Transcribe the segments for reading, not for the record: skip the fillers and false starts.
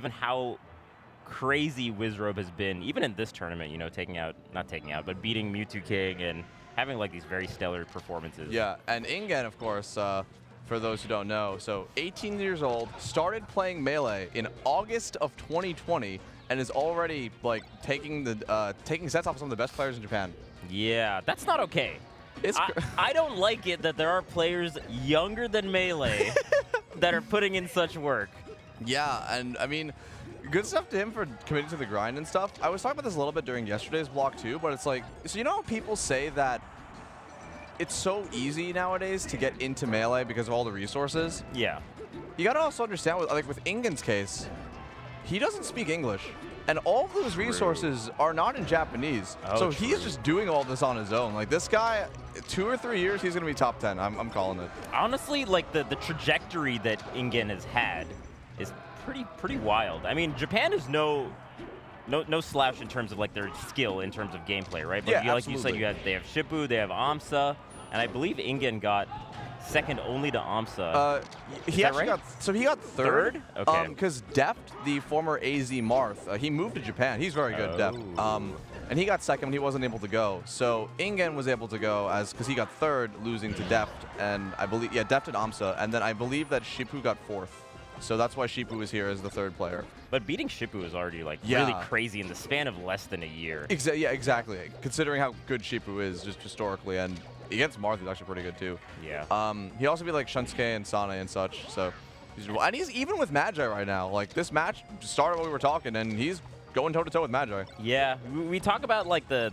given how crazy Wizrobe has been, even in this tournament, you know, but beating Mewtwo King and having like these very stellar performances. Yeah, and Ingen, of course, for those who don't know, so 18 years old, started playing Melee in August of 2020, and is already like taking sets off some of the best players in Japan. Yeah, that's not okay. I don't like it that there are players younger than Melee that are putting in such work. Yeah, and I mean, good stuff to him for committing to the grind and stuff. I was talking about this a little bit during yesterday's block too, but it's like, so you know how people say that it's so easy nowadays to get into Melee because of all the resources? Yeah. You gotta also understand, like with Ingen's case, he doesn't speak English. And all of those resources are not in Japanese. Oh, so true. he's just doing all this on his own. Like this guy, 2 or 3 years, he's gonna be top 10. I'm calling it. Honestly, like the trajectory that Ingen has had is pretty wild. I mean, Japan is no slouch in terms of like their skill in terms of gameplay, right? But Yeah, like you said, they have Shippu, they have Amsa, and I believe Ingen got second only to Amsa. He actually got third. Okay. Because Deft, the former AZ Marth, he moved to Japan. He's very good, Deft. And he got second when he wasn't able to go. So Ingen was able to go because he got third, losing to Deft, and I believe Deft and Amsa, and then I believe that Shippu got fourth. So that's why Shippu is here as the third player. But beating Shippu is already like really crazy in the span of less than a year. Yeah, exactly. Considering how good Shippu is just historically, and against Marth, he's actually pretty good too. Yeah. He also beat like Shunsuke and Sane and such. So he's even with Magi right now. Like this match started when we were talking, and he's going toe to toe with Magi. Yeah. We talk about like the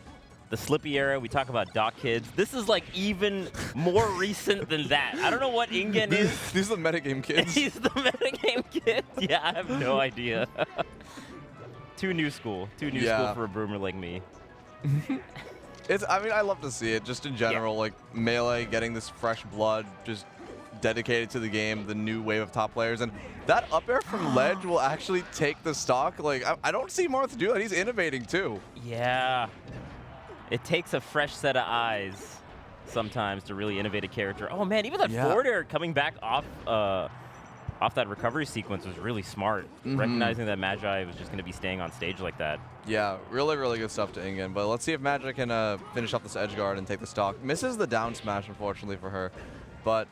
Slippy era, we talk about Doc Kids. This is like even more recent than that. I don't know what Ingen is. These are the metagame kids. He's the metagame kid? Yeah, I have no idea. Too new school school for a boomer like me. I mean, I love to see it just in general, like Melee getting this fresh blood, just dedicated to the game, the new wave of top players. And that up air from ledge will actually take the stock. Like, I don't see Marth do that. He's innovating too. Yeah. It takes a fresh set of eyes sometimes to really innovate a character. Oh man, even that forward air coming back off that recovery sequence was really smart. Recognizing that Magi was just going to be staying on stage like that. Yeah, really, really good stuff to Ingen. But let's see if Magi can finish off this edge guard and take the stock. Misses the down smash, unfortunately, for her. But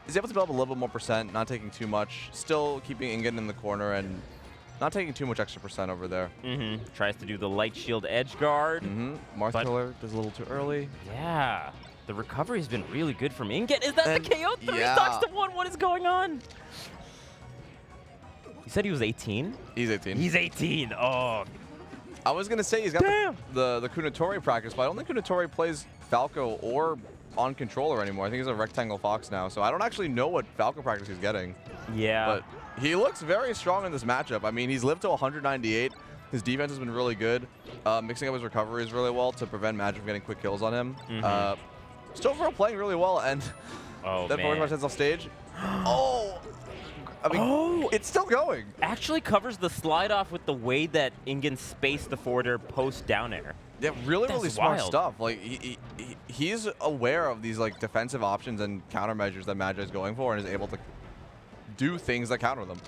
is able to build up a little bit more percent, not taking too much. Still keeping Ingen in the corner and not taking too much extra percent over there. Tries to do the light shield edge guard. Marth killer does a little too early. Yeah. The recovery has been really good from Ingen. Is that the KO? 3 stocks to 1. What is going on? You said he was 18? He's 18. He's 18. Oh. I was going to say he's got the Kunatori practice, but I don't think Kunatori plays Falco or on controller anymore. I think he's a rectangle fox now, so I don't actually know what Falco practice he's getting. Yeah. But he looks very strong in this matchup. I mean, he's lived to 198. His defense has been really good. Mixing up his recoveries really well to prevent Magic from getting quick kills on him. Still overall playing really well, and that forward smash ends off stage. I mean, it's still going. Actually covers the slide off with the way that Ingen spaced the forward air post down air. Yeah, really smart wild stuff. Like he's aware of these like defensive options and countermeasures that Magi is going for, and is able to do things that counter them.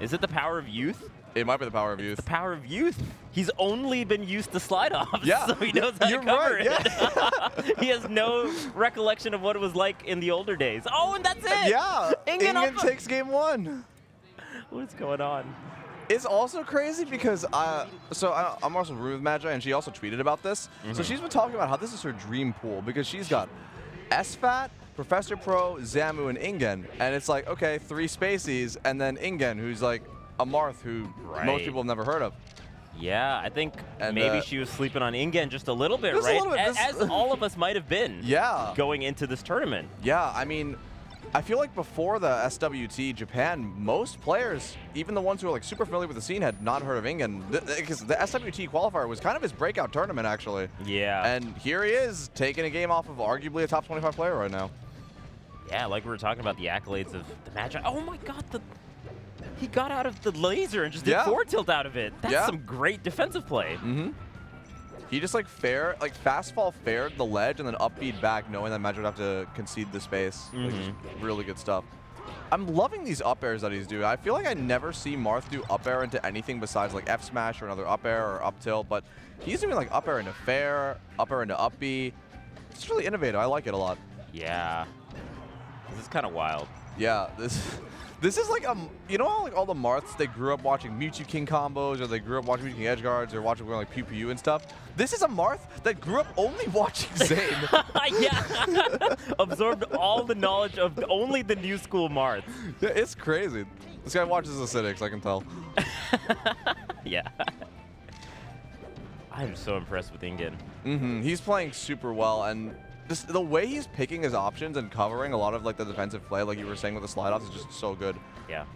Is it the power of youth? It might be the power of youth. The power of youth. He's only been used to slide offs, so he knows how You're to cover right, it. He has no recollection of what it was like in the older days. Oh, and that's it. Yeah, Ingen takes game 1. What's going on? It's also crazy because I'm also rooming with Magi, and she also tweeted about this. So she's been talking about how this is her dream pool because she's got SFAT, Professor Pro, Zamu, and Ingen. And it's like, okay, 3 Spaceys, and then Ingen, who's like a Marth who most people have never heard of. Yeah, I think maybe she was sleeping on Ingen just a little bit, right? As all of us might have been going into this tournament. Yeah, I mean, I feel like before the SWT Japan, most players, even the ones who are like super familiar with the scene, had not heard of Ingen. Because the SWT qualifier was kind of his breakout tournament, actually. Yeah. And here he is, taking a game off of arguably a top 25 player right now. Yeah, like we were talking about the accolades of the Magi. Oh my god, he got out of the laser and just did forward tilt out of it. That's some great defensive play. He just like fast fall faired the ledge and then up beat back, knowing that Magi would have to concede the space. Like, really good stuff. I'm loving these up airs that he's doing. I feel like I never see Marth do up air into anything besides like F smash or another up air or up tilt, but he's doing like up air into fair, up air into up B. It's really innovative. I like it a lot. Yeah. This is kind of wild. Yeah, this is like you know how like all the Marths, they grew up watching Mewtwo King combos, or they grew up watching Mewtwo King edge guards, or watching like Pew Pew and stuff. This is a Marth that grew up only watching Zayn. Yeah. Absorbed all the knowledge of only the new school Marth. Yeah, it's crazy. This guy watches Acidics, I can tell. Yeah. I'm so impressed with Ingen. He's playing super well, and just the way he's picking his options and covering a lot of like the defensive play, like you were saying with the slide offs, is just so good. Yeah.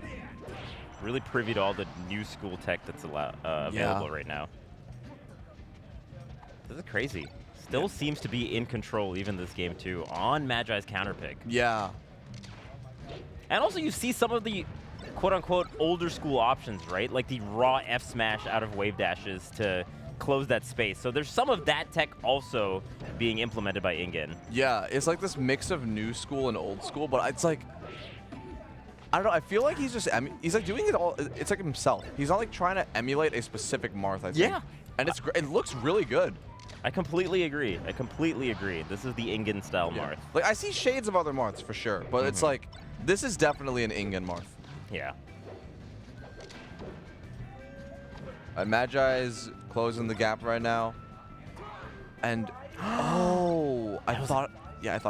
Really privy to all the new school tech that's available right now. This is crazy. Still seems to be in control even this game too on Magi's counter pick. Yeah. And also you see some of the quote-unquote older school options, right? Like the raw F smash out of wave dashes to close that space. So there's some of that tech also being implemented by Ingen. Yeah, it's like this mix of new school and old school, but it's like, I don't know, I feel like he's just, he's like doing it all, it's like himself. He's not like trying to emulate a specific Marth, I think. Yeah. And it looks really good. I completely agree. I completely agree. This is the Ingen style Marth. Like I see shades of other Marths for sure, but it's like, this is definitely an Ingen Marth. Yeah. Magi's closing the gap right now. And, I thought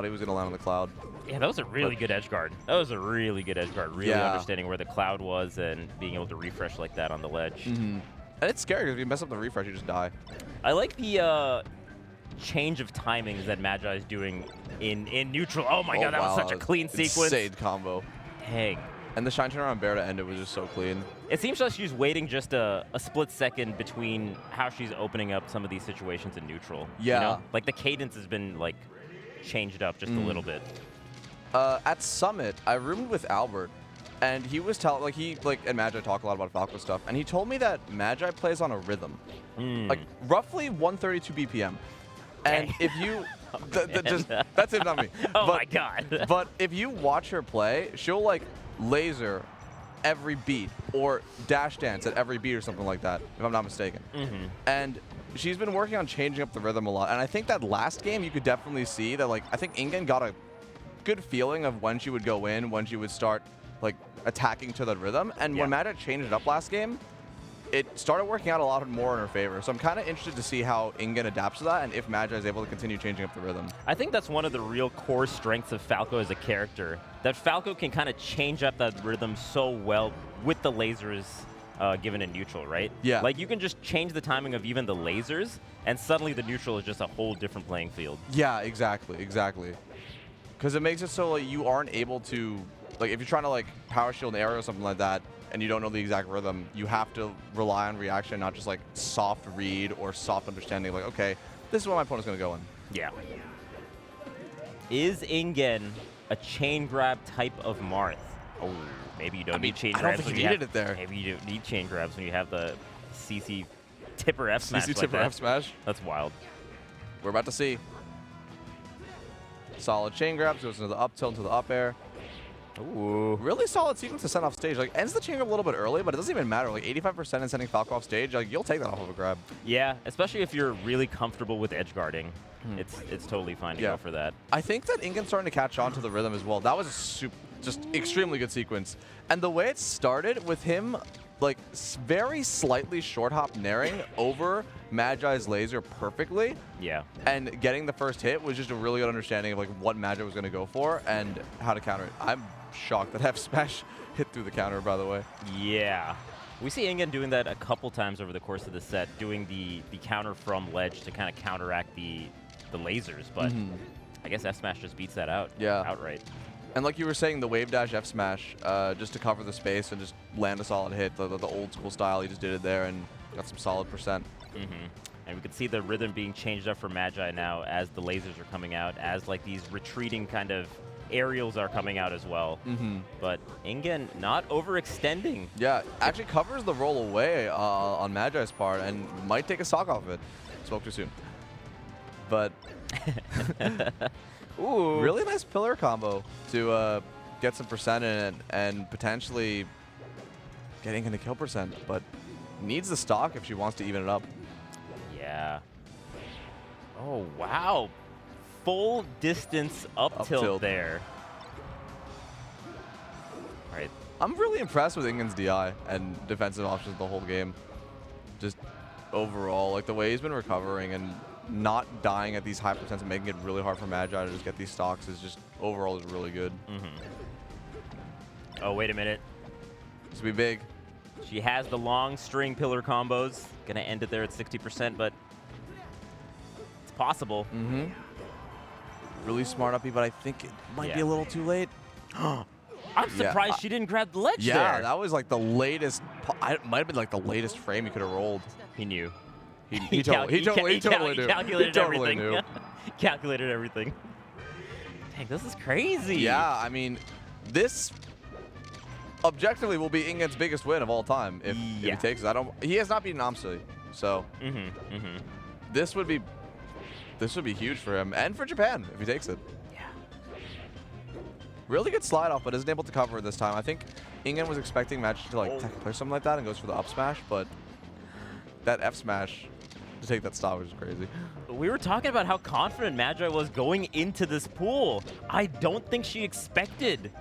he was going to land on the cloud. Yeah, that was a really good edge guard. That was a really good edge guard. Really understanding where the cloud was and being able to refresh like that on the ledge. And it's scary because if you mess up the refresh, you just die. I like the change of timings that Magi is doing in neutral. Oh my god, that was such a clean sequence. Insane combo. Dang. And the shine turn on Bear to end it was just so clean. It seems like she's waiting just a split second between how she's opening up some of these situations in neutral. Yeah. You know? Like the cadence has been like changed up just a little bit. At Summit, I roomed with Albert, and he was telling, like, and Magi talk a lot about Falco stuff, and he told me that Magi plays on a rhythm, like roughly 132 BPM. And if you, that's it, not me. Oh my god. But if you watch her play, she'll like laser every beat or dash dance at every beat or something like that, if I'm not mistaken. And she's been working on changing up the rhythm a lot. And I think that last game you could definitely see that, like, I think Ingen got a good feeling of when she would go in, when she would start like attacking to the rhythm. And when Magi changed it up last game, it started working out a lot more in her favor. So I'm kind of interested to see how Ingen adapts to that and if Magi is able to continue changing up the rhythm. I think that's one of the real core strengths of Falco as a character, that Falco can kind of change up that rhythm so well with the lasers given in neutral, right? Yeah. Like you can just change the timing of even the lasers and suddenly the neutral is just a whole different playing field. Yeah, exactly. Because it makes it so like you aren't able to, like if you're trying to like power shield an area or something like that, and you don't know the exact rhythm, you have to rely on reaction, not just like soft read or soft understanding. Like, okay, this is what my opponent's gonna go in. Yeah. Is Inngenn a chain grab type of Marth? Oh, maybe you don't need chain grabs. I don't think you needed it there. Maybe you don't need chain grabs when you have the CC tipper F smash. CC tipper F smash. That's wild. We're about to see. Solid chain grabs, goes into the up tilt, into the up air. Ooh. Really solid sequence to send off stage. Like, ends the chain grab a little bit early, but it doesn't even matter. Like, 85% in sending Falco off stage, like, you'll take that off of a grab. Yeah, especially if you're really comfortable with edge guarding. It's totally fine to go for that. I think that Ingen's starting to catch on to the rhythm as well. That was a just extremely good sequence. And the way it started with him, like, very slightly short hop naring over Magi's laser perfectly. Yeah. And getting the first hit was just a really good understanding of, like, what Magi was going to go for and how to counter it. I'm shocked that F smash hit through the counter, by the way. Yeah. We see Ingen doing that a couple times over the course of the set, doing the counter from ledge to kind of counteract the lasers, but I guess F smash just beats that out outright. And like you were saying, the wave dash F smash, just to cover the space and just land a solid hit, the old school style, he just did it there and got some solid percent. And we can see the rhythm being changed up for Magi now as the lasers are coming out, as like these retreating kind of aerials are coming out as well. But Ingen not overextending. Yeah, actually covers the roll away on Magi's part and might take a stock off of it. Spoke too soon. But ooh, really nice pillar combo to get some percent in it and potentially getting into kill percent, but needs the stock if she wants to even it up. Yeah. Oh, wow. Full distance up tilt there. All right. I'm really impressed with Ingen's DI and defensive options the whole game. Just overall, like the way he's been recovering and not dying at these high percents and making it really hard for Magi to just get these stocks is just overall is really good. Oh, wait a minute. This will be big. She has the long string pillar combos. Gonna end it there at 60%, but it's possible. Really smart uppy, but I think it might be a little too late. I'm surprised she didn't grab the ledge there. Yeah, that was like the latest. It might have been like the latest frame he could have rolled. He knew. He totally knew. He calculated everything. Knew. Calculated everything. Dang, this is crazy. Yeah, I mean, this objectively will be Ingen's biggest win of all time if he takes it. He has not beaten Amsui, so this would be huge for him and for Japan if he takes it. Yeah. Really good slide off, but isn't able to cover this time. I think Ingen was expecting Magic to like tech play something like that and goes for the up smash, but that F smash to take that stock was crazy. We were talking about how confident Magi was going into this pool. I don't think she expected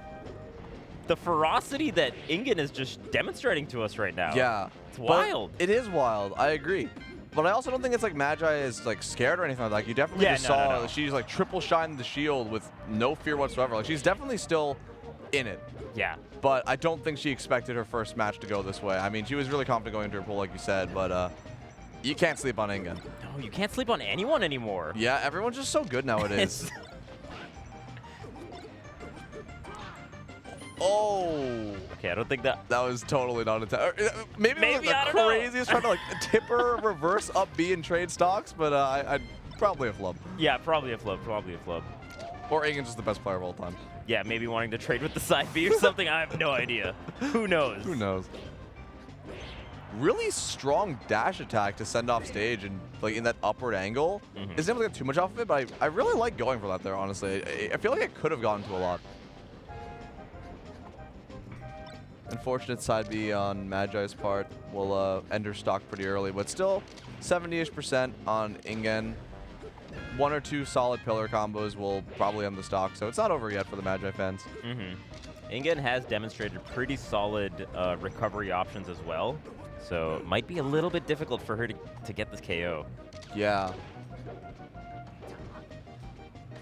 the ferocity that Ingen is just demonstrating to us right now. Yeah. It's wild. It is wild. I agree. But I also don't think it's like Magi is like scared or anything like that. Like, you definitely just saw she's like triple shined the shield with no fear whatsoever. Like, she's definitely still in it. Yeah. But I don't think she expected her first match to go this way. I mean, she was really confident going into her pool, like you said, but you can't sleep on Ingen. No, you can't sleep on anyone anymore. Yeah, everyone's just so good nowadays. Oh. Okay, I don't think that was totally not intentional. Maybe it was the craziest trying to like tipper, reverse up B and trade stocks, but I'd probably a flub. Yeah, probably a flub. Probably a flub. Or Ingen's just the best player of all time. Yeah, maybe wanting to trade with the side B or something. I have no idea. Who knows? Who knows? Really strong dash attack to send off stage and like in that upward angle. Isn't able to get too much off of it, but I really like going for that there, honestly. I feel like I could have gotten to a lot. Unfortunate side B on Magi's part will end her stock pretty early, but still 70-ish% on Ingen. 1 or 2 solid pillar combos will probably end the stock, so it's not over yet for the Magi fans. Ingen has demonstrated pretty solid recovery options as well, so it might be a little bit difficult for her to get this KO. Yeah.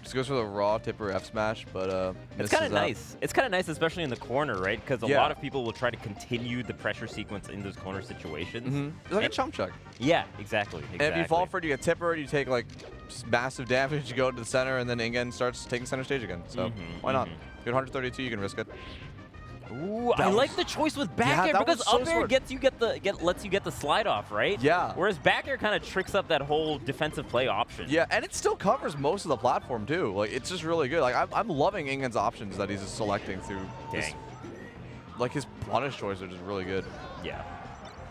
Just goes for the raw tipper F smash, but it's kind of nice. It's kind of nice, especially in the corner, right? Because a lot of people will try to continue the pressure sequence in those corner situations. It's like a chump check. Yeah, exactly. And if you fall for it, you get tipper, you take like massive damage, you go to the center, and then Ingen starts taking center stage again. So why not? You're 132, you can risk it. Ooh, I like the choice with back air because up air lets you get the slide off, right? Yeah. Whereas back air kind of tricks up that whole defensive play option. Yeah, and it still covers most of the platform too. Like, it's just really good. Like, I'm loving Ingen's options that he's just selecting through. Like, his punish choices are just really good. Yeah.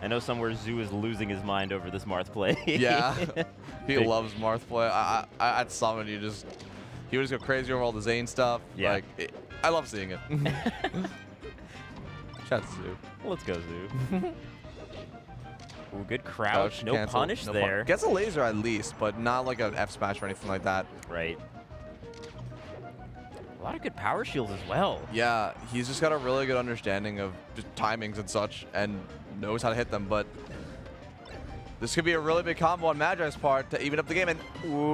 I know somewhere Zoo is losing his mind over this Marth play. Yeah. He loves Marth play. At Summon, he would just go crazy over all the Zane stuff. Yeah. Like, I love seeing it. Shout out to Zoo. Let's go, Zoo. Ooh, good crouch. No cancel. Punish there. Gets a laser at least, but not like an F smash or anything like that. Right. A lot of good power shields as well. Yeah, he's just got a really good understanding of just timings and such and knows how to hit them, but this could be a really big combo on Magi's part to even up the game. And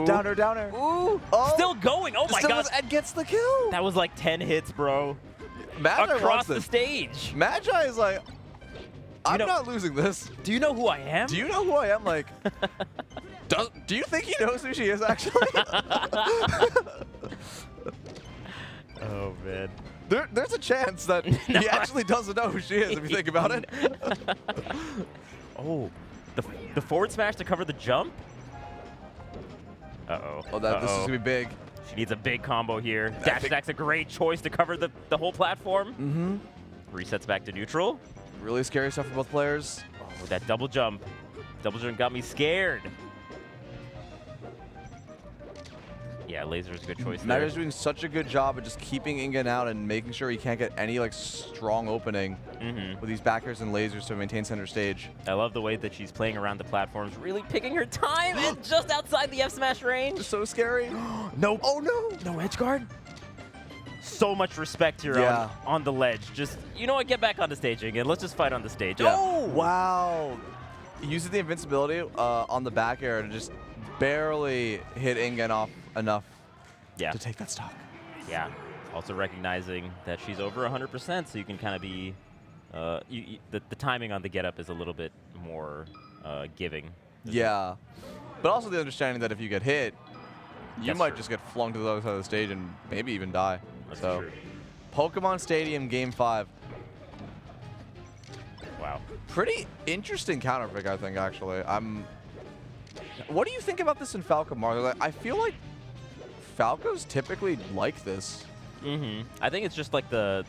downer, downer. Ooh. Oh. Still going. Oh my god. And gets the kill. That was like 10 hits, bro. Magi across the stage. Magi is like, I'm not losing this. Do you know who I am? Do you know who I am? Like, do you think he knows who she is, actually? Oh, man. There's a chance that he actually doesn't know who she is, if you think about it. Oh, the forward smash to cover the jump? Uh-oh. Oh, this is going to be big. She needs a big combo here. Dash attack's a great choice to cover the whole platform. Resets back to neutral. Really scary stuff for both players. Oh, that double jump. Double jump got me scared. Yeah, laser's a good choice there. Magi's doing such a good job of just keeping Ingen out and making sure he can't get any like strong opening with these backers and lasers to maintain center stage. I love the way that she's playing around the platforms, really picking her time and just outside the F smash range. It's so scary. Nope. Oh no. No edge guard. So much respect here on the ledge. Just, you know what, get back on the stage again. Let's just fight on the stage. Yeah. Oh! Wow. He uses the invincibility on the back air to just barely hit Ingen off enough to take that stock. Yeah. Also recognizing that she's over 100%, so you can kind of be, the timing on the get up is a little bit more giving. Yeah. But also the understanding that if you get hit, you That's might true. just get flung to the other side of the stage and maybe even die. That's so, true. Pokemon Stadium Game 5. Wow. Pretty interesting counter pick, I think, actually. What do you think about this in Falco, Marth? Like, I feel like Falcos typically like this. I think it's just like the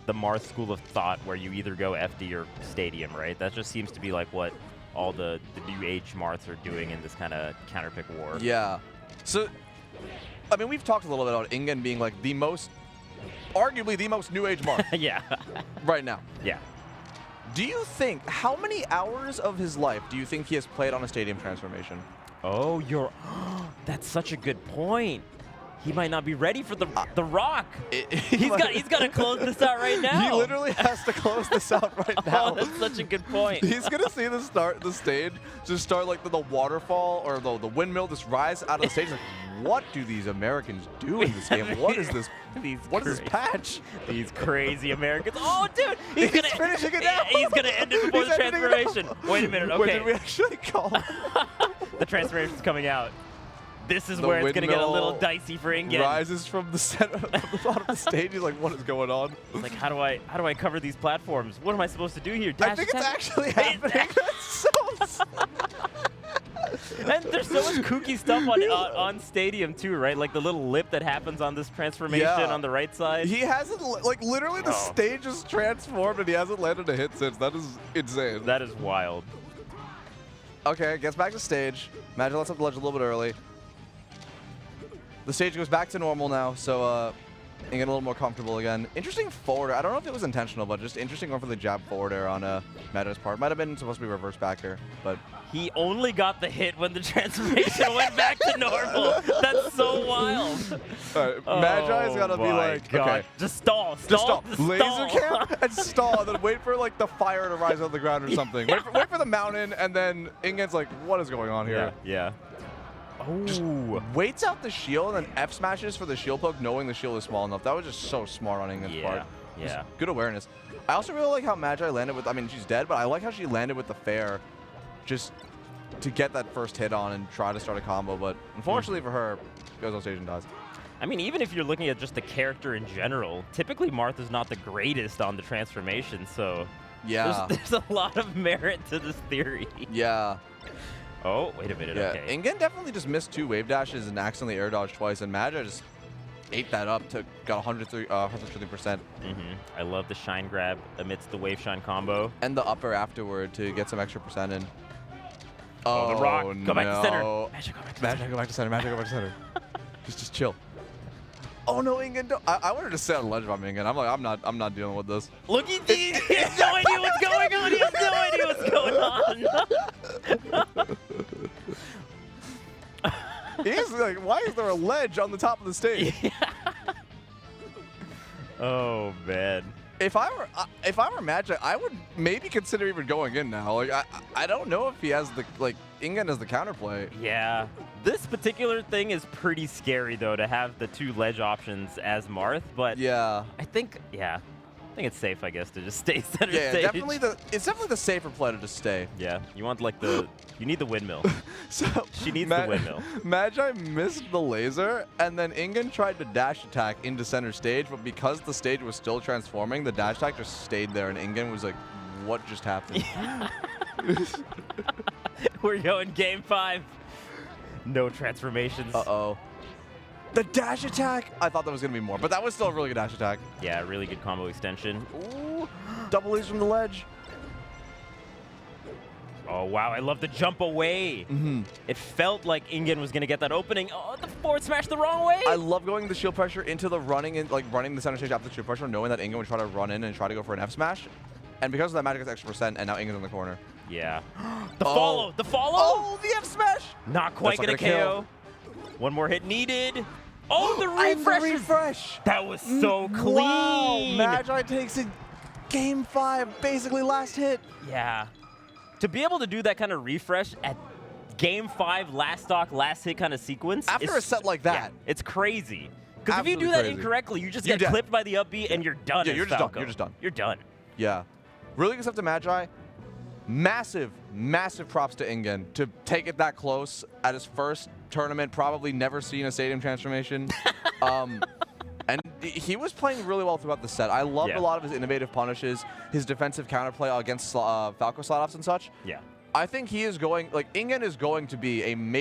Marth school of thought where you either go FD or Stadium, right? That just seems to be like what all the new age Marths are doing in this kind of counter pick war. Yeah. So, I mean, we've talked a little bit about Ingen being like the most, arguably the most new age Marth Yeah. right now. Yeah. Do you think, how many hours of his life do you think he has played on a Stadium transformation? Oh, that's such a good point. He might not be ready for the rock. He's got to close this out right now. He literally has to close this out right now. Oh, that's such a good point. He's gonna see the stage just start like the waterfall or the windmill just rise out of the stage. Like, what do these Americans do in this game? What is this? What is this patch? These crazy Americans. Oh, dude, he's gonna finishing it now. He's gonna end it before He's the ending it transformation. now. Wait a minute. Okay. Wait, did we actually call? The transformation's coming out. This is The where it's gonna get a little windmill dicey for Ingen. Rises from the center, from the bottom of the stage. He's like, what is going on? It's like, how do I cover these platforms? What am I supposed to do here? I think it's actually happening. That's so. And there's so much kooky stuff on Stadium too, right? Like the little lip that happens on this transformation on the right side. He hasn't, like, literally the stage is transformed and he hasn't landed a hit since. That is insane. That is wild. Okay, gets back to stage. Magi lets up the ledge a little bit early. The stage goes back to normal now, so Ingen a little more comfortable again. Interesting forward air. I don't know if it was intentional, but just interesting going for the jab forward air on Magi's part. Might have been supposed to be reverse back air, but he only got the hit when the transformation went back to normal. That's so wild. All right, Magi's got to be like, God. okay. Just stall. Laser camp and stall, and then wait for like the fire to rise off the ground or something. Wait for the mountain, and then Ingen's like, what is going on here? Yeah. Just waits out the shield and then F smashes for the shield poke, knowing the shield is small enough. That was just so smart on Ingen's part. Yeah. Good awareness. I also really like how Magi landed with, I mean, she's dead, but I like how she landed with the fair just to get that first hit on and try to start a combo. But unfortunately for her, goes on stage and dies. I mean, even if you're looking at just the character in general, typically Marth is not the greatest on the transformation, so there's a lot of merit to this theory. Yeah. Oh, wait a minute, Yeah, okay. Ingen definitely just missed 2 wave dashes and accidentally air dodged twice, and Magi just ate that up, got 130%. I love the shine grab amidst the wave shine combo. And the upper afterward to get some extra percent in. Oh, the rock. Go back to center. Magi, go back to center. Magi, go back to center. just chill. Oh no, Ingen! I wanted to sit on the ledge about Ingen. I'm like, I'm not dealing with this. Look, he has no idea what's going on. He has no idea what's going on. He's like, why is there a ledge on the top of the stage? Oh man. If I were Magi, I would maybe consider even going in now. Like I don't know if he has the Ingen has the counterplay. Yeah. This particular thing is pretty scary though, to have the 2 ledge options as Marth, but yeah. I think it's safe, I guess, to just stay center Yeah, stage. it's definitely the safer play to just stay. Yeah, you want like you need the windmill. So She needs the windmill. Magi missed the laser, and then Ingen tried to dash attack into center stage, but because the stage was still transforming, the dash attack just stayed there, and Ingen was like, what just happened? We're going game 5. No transformations. Uh-oh. The dash attack! I thought that was going to be more, but that was still a really good dash attack. Yeah, really good combo extension. Ooh, double A's from the ledge. Oh, wow. I love the jump away. It felt like Ingen was going to get that opening. Oh, the forward smash the wrong way. I love going the shield pressure into the running and like running the center stage after the shield pressure, knowing that Ingen would try to run in and try to go for an F smash. And because of that, Magic gets extra %, and now Ingen's in the corner. Yeah. The follow. The follow. Oh, the F smash. Not quite going to KO. One more hit needed. Oh, the And refresh. the refresh. That was so clean. Wow. Magi takes it. Game 5, basically last hit. Yeah. To be able to do that kind of refresh at Game 5, last stock, last hit kind of sequence. After a set like that. Yeah, it's crazy. Because if you do Absolutely that crazy. incorrectly, you just You're get dead. clipped by the up B and you're done. Yeah, as you're just done. Falco. You're just done. You're done. Yeah. Really good stuff to Magi. Massive, massive props to Ingen to take it that close at his first tournament, probably never seen a stadium transformation. And he was playing really well throughout the set. I loved a lot of his innovative punishes, his defensive counterplay against Falco slot-offs and such. Yeah. I think he is going, like, Ingen is going to be a major